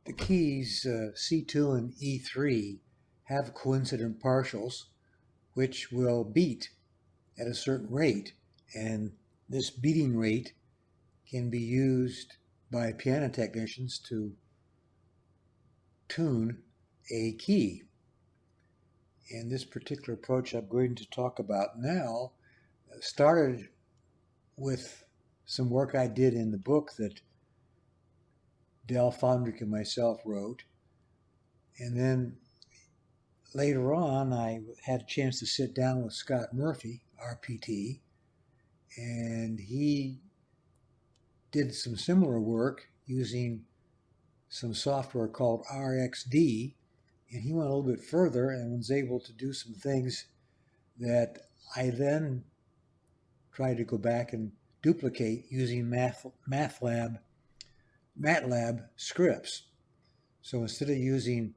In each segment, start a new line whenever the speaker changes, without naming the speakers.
The keys C2 and E3 have coincident partials which will beat at a certain rate, and this beating rate can be used by piano technicians to tune a key. And this particular approach I'm going to talk about now started with some work I did in the book that Del Fondrick and myself wrote. And then later on, I had a chance to sit down with Scott Murphy, RPT, and he did some similar work using some software called RxD, and he went a little bit further and was able to do some things that I then tried to go back and duplicate using Matlab scripts. So instead of using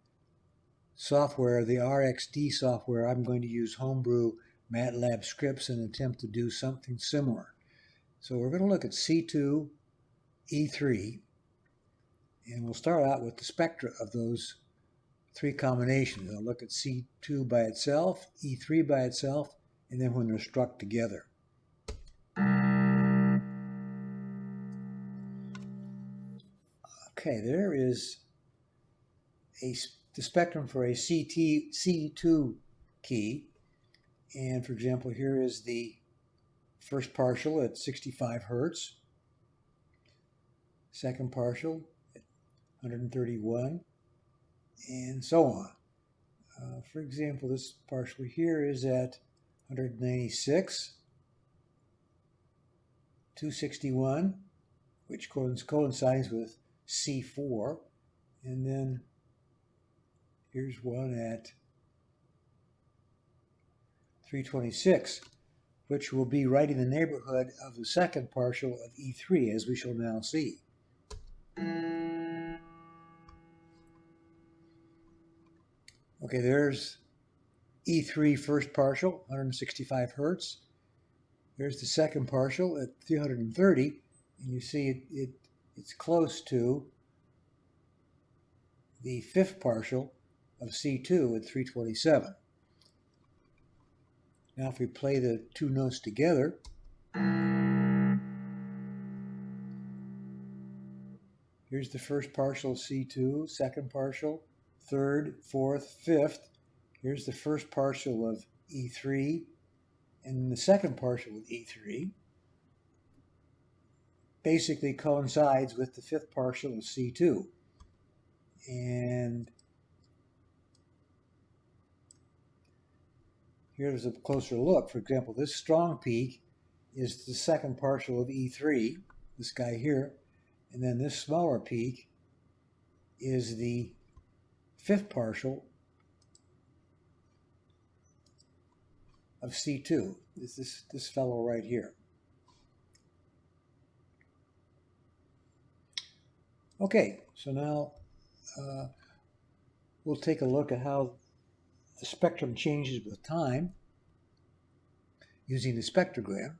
software, the RxD software, I'm going to use homebrew Matlab scripts and attempt to do something similar. So we're going to look at C2, E3, and we'll start out with the spectra of those three combinations. I'll look at C2 by itself, E3 by itself, and then when they're struck together. Okay, there is the spectrum for a C2 key. And for example, here is the first partial at 65 Hertz, second partial at 131, and so on. For example, this partial here is at 196, 261, which coincides with C4, and then here's one at 326, which will be right in the neighborhood of the second partial of E3, as we shall now see. Okay, there's E3 first partial, 165 Hertz. There's the second partial at 330, and you see it's close to the fifth partial of C2 at 327. Now if we play the two notes together, here's the first partial of C2, second partial, third, fourth, fifth. Here's the first partial of E3, and the second partial of E3 basically coincides with the fifth partial of C2. And here's a closer look. For example, this strong peak is the second partial of E3, this guy here, and then this smaller peak is the fifth partial of C2, is this fellow right here. Okay, so now we'll take a look at how the spectrum changes with time using the spectrogram.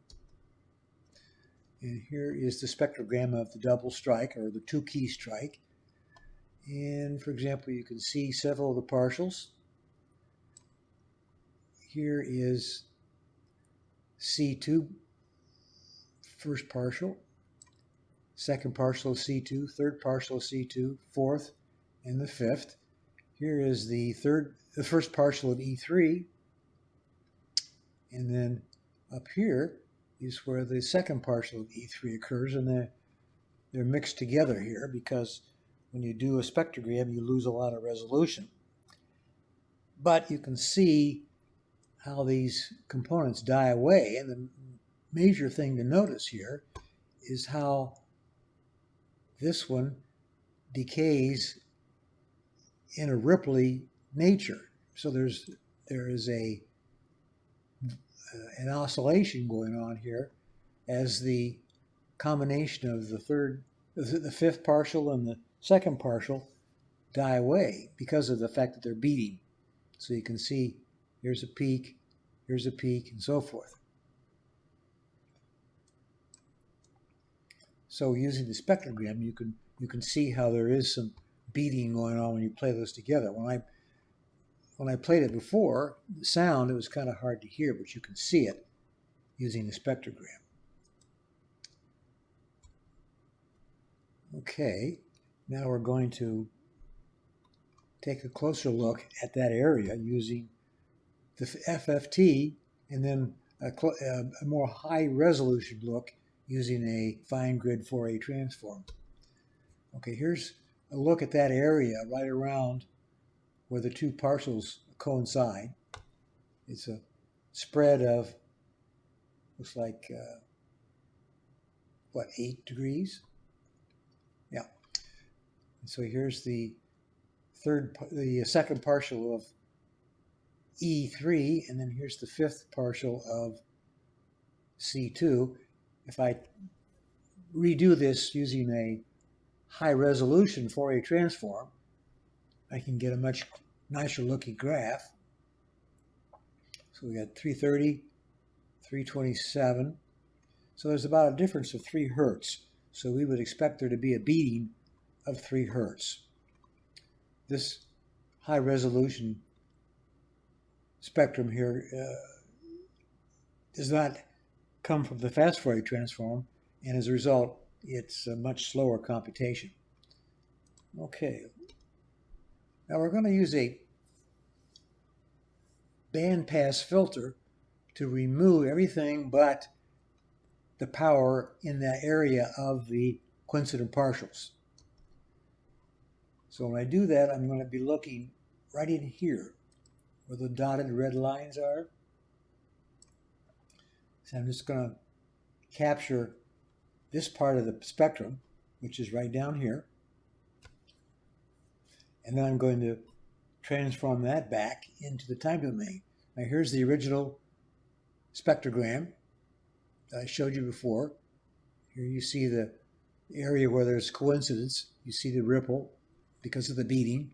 And here is the spectrogram of the double strike, or the two-key strike. And for example, you can see several of the partials. Here is C2, first partial, second partial of C2, third partial of C2, fourth, and the fifth. Here is the first partial of E3, and then up here is where the second partial of E3 occurs, and they're mixed together here because when you do a spectrogram, you lose a lot of resolution. But you can see how these components die away, and the major thing to notice here is how this one decays in a ripply nature. So there is an oscillation going on here as the combination of the fifth partial and the second partial die away because of the fact that they're beating. So you can see here's a peak, and so forth. So using the spectrogram, you can see how there is some beating going on when you play those together. When I played it before, the sound, it was kind of hard to hear, but you can see it using the spectrogram. Okay, now we're going to take a closer look at that area using the FFT and then a more high resolution look using a fine grid Fourier transform. Okay, here's a look at that area right around where the two partials coincide. It's a spread of, looks like, 8 degrees? Yeah. And so here's the second partial of E3, and then here's the fifth partial of C2. If I redo this using a high resolution Fourier transform, I can get a much nicer looking graph. So we got 330, 327. So there's about a difference of 3 hertz. So we would expect there to be a beating of 3 hertz. This high resolution spectrum here does not come from the fast Fourier transform, and as a result, it's a much slower computation. Okay, now we're going to use a bandpass filter to remove everything but the power in that area of the coincident partials. So when I do that, I'm going to be looking right in here where the dotted red lines are. So I'm just going to capture this part of the spectrum, which is right down here. And then I'm going to transform that back into the time domain. Now here's the original spectrogram that I showed you before. Here you see the area where there's coincidence. You see the ripple because of the beating.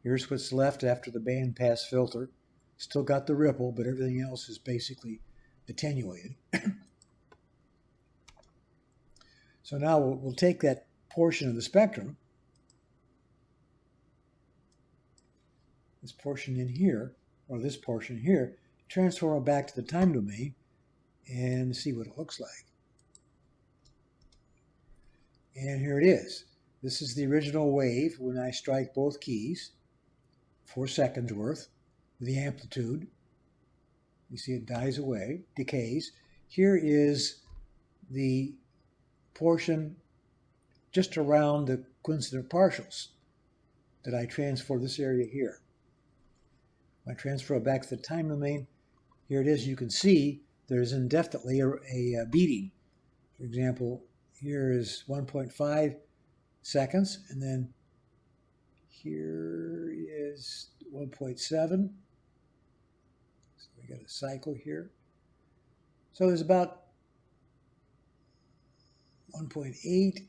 Here's what's left after the bandpass filter. Still got the ripple, but everything else is basically attenuated. So now we'll take that portion of the spectrum, this portion in here, or this portion here, transform it back to the time domain and see what it looks like. And here it is. This is the original wave when I strike both keys, 4 seconds worth, with the amplitude. You see it dies away, decays. Here is the portion just around the coincident partials that I transfer this area here. When I transfer it back to the time domain, here it is. You can see there's indefinitely a beating. For example, here is 1.5 seconds, and then here is 1.7. So we got a cycle here. So there's about 1.8,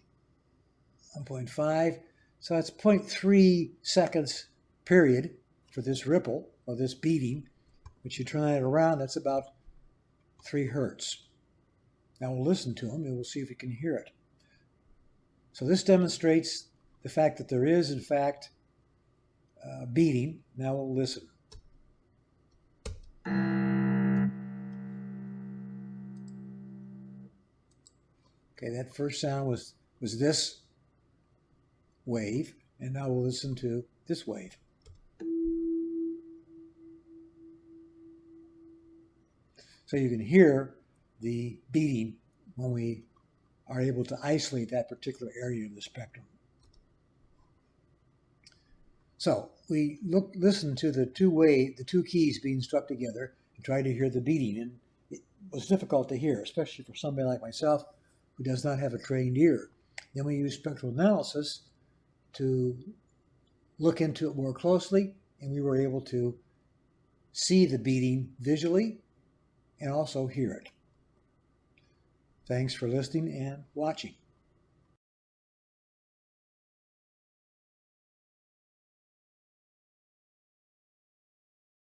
1.5. So that's 0.3 seconds period for this ripple or this beating. But you turn that around, that's about 3 hertz. Now we'll listen to them and we'll see if we can hear it. So this demonstrates the fact that there is, in fact, beating. Now we'll listen. Okay, that first sound was this wave, and now we'll listen to this wave. So you can hear the beating when we are able to isolate that particular area of the spectrum. So we listen to the two keys being struck together and try to hear the beating, and it was difficult to hear, especially for somebody like myself who does not have a trained ear. Then we use spectral analysis to look into it more closely, and we were able to see the beating visually and also hear it. Thanks for listening and watching.